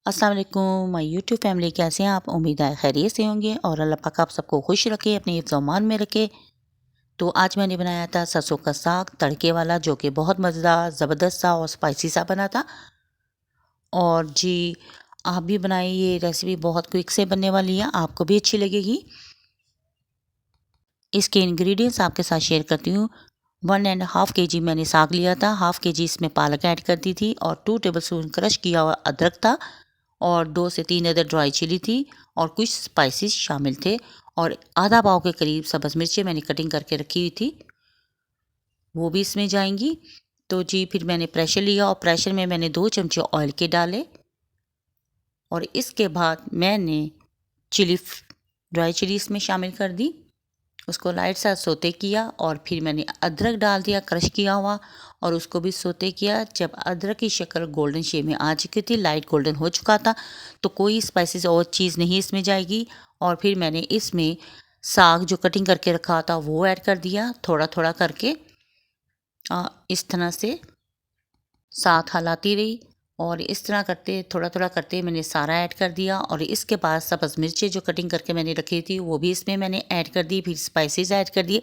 अस्सलाम वालेकुम my YouTube family, कैसे हैं आप? उम्मीद है खैरियत से होंगे और अल्लाह पाक आप सबको खुश रखे, अपने हिफ्ज़-ओ-अमान में रखे। तो आज मैंने बनाया था सरसों का साग तड़के वाला, जो कि बहुत मज़ेदार, ज़बरदस्त सा और स्पाइसी सा बना था। और जी, आप भी बनाइए, ये रेसिपी बहुत क्विक से बनने वाली है, आपको भी अच्छी लगेगी। इसके इंग्रेडिएंट्स आपके साथ शेयर करती हूँ। 1.5 केजी मैंने साग लिया था, हाफ़ केजी इसमें पालक ऐड कर दी थी और 2 टेबलस्पून क्रश किया हुआ अदरक था और 2 से 3 अदर ड्राई चिली थी और कुछ स्पाइसेस शामिल थे और आधा पाव के करीब सब्ज़ मिर्चें मैंने कटिंग करके रखी हुई थी, वो भी इसमें जाएंगी। तो जी, फिर मैंने प्रेशर लिया और प्रेशर में मैंने 2 चमचे ऑयल के डाले और इसके बाद मैंने चिली ड्राई चिली इसमें शामिल कर दी, उसको लाइट सा सोते किया और फिर मैंने अदरक डाल दिया क्रश किया हुआ और उसको भी सोते किया। जब अदरक की शक्ल गोल्डन शेड में आ चुकी थी, लाइट गोल्डन हो चुका था, तो कोई स्पाइसेस और चीज़ नहीं इसमें जाएगी। और फिर मैंने इसमें साग जो कटिंग करके रखा था वो ऐड कर दिया, थोड़ा थोड़ा करके इस तरह से साथ हलाती रही और इस तरह करते थोड़ा थोड़ा करते मैंने सारा ऐड कर दिया। और इसके बाद सब्ज़ मिर्चें जो कटिंग करके मैंने रखी थी वो भी इसमें मैंने ऐड कर दी। फिर स्पाइसेस ऐड कर दिए,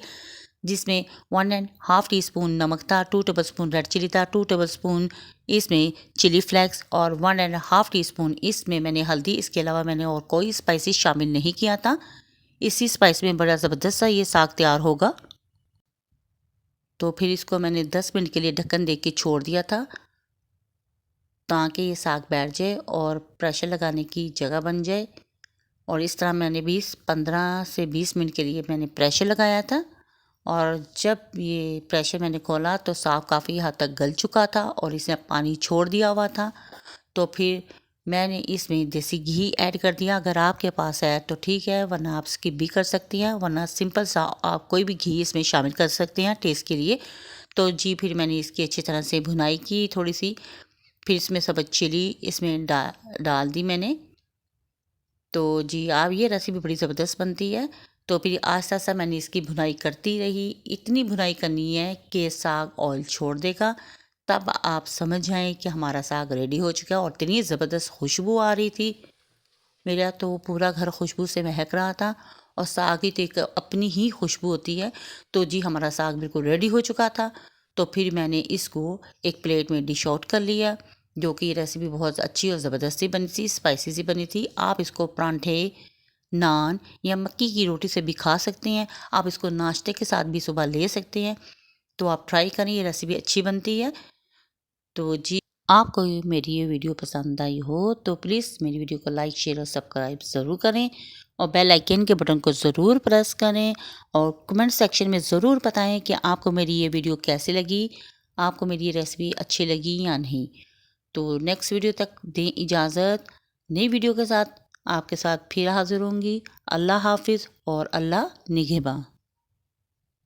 जिसमें 1.5 टीस्पून नमक था, 2 टेबलस्पून रेड चिली था, 2 टेबलस्पून इसमें चिली फ्लेक्स और 1.5 टीस्पून इसमें मैंने हल्दी। इसके अलावा मैंने और कोई स्पाइसेस शामिल नहीं किया था। इसी स्पाइस में बड़ा ज़बरदस्त सा ये साग तैयार होगा। तो फिर इसको मैंने 10 मिनट के लिए ढक्कन दे के छोड़ दिया था, ताकि ये साग बैठ जाए और प्रेशर लगाने की जगह बन जाए। और इस तरह मैंने 15 से 20 मिनट के लिए मैंने प्रेशर लगाया था और जब ये प्रेशर मैंने खोला तो साग काफ़ी हद तक गल चुका था और इसने पानी छोड़ दिया हुआ था। तो फिर मैंने इसमें देसी घी ऐड कर दिया। अगर आपके पास है तो ठीक है, वरना आप स्किप भी कर सकती हैं, वरना सिंपल सा आप कोई भी घी इसमें शामिल कर सकते हैं टेस्ट के लिए। तो जी, फिर मैंने इसकी अच्छी तरह से भुनाई की थोड़ी सी, फिर इसमें सब्ज़ चिली इसमें डाल दी मैंने। तो जी, आप ये रेसिपी बड़ी ज़बरदस्त बनती है। तो फिर आस्ता आस्ता मैंने इसकी भुनाई करती रही, इतनी भुनाई करनी है कि साग ऑयल छोड़ देगा, तब आप समझ जाएं कि हमारा साग रेडी हो चुका है। और इतनी ज़बरदस्त खुशबू आ रही थी, मेरा तो पूरा घर खुशबू से महक रहा था और साग की तो एक अपनी ही खुशबू होती है। तो जी, हमारा साग बिल्कुल रेडी हो चुका था। तो फिर मैंने इसको एक प्लेट में डिश आउट कर लिया, जो कि रेसिपी बहुत अच्छी और ज़बरदस्ती बनी थी, स्पाइसी सी बनी थी। आप इसको परांठे, नान या मक्की की रोटी से भी खा सकते हैं। आप इसको नाश्ते के साथ भी सुबह ले सकते हैं। तो आप ट्राई करें, ये रेसिपी अच्छी बनती है। तो जी, आपको मेरी ये वीडियो पसंद आई हो तो प्लीज़ मेरी वीडियो को लाइक शेयर और सब्सक्राइब ज़रूर करें और बेल आइकन के बटन को ज़रूर प्रेस करें और कमेंट सेक्शन में ज़रूर बताएं कि आपको मेरी ये वीडियो कैसी लगी, आपको मेरी ये रेसिपी अच्छी लगी या नहीं। तो नेक्स्ट वीडियो तक दें इजाज़त, नई वीडियो के साथ आपके साथ फिर हाज़िर होंगी। अल्लाह हाफिज़ और अल्लाह निगहबान।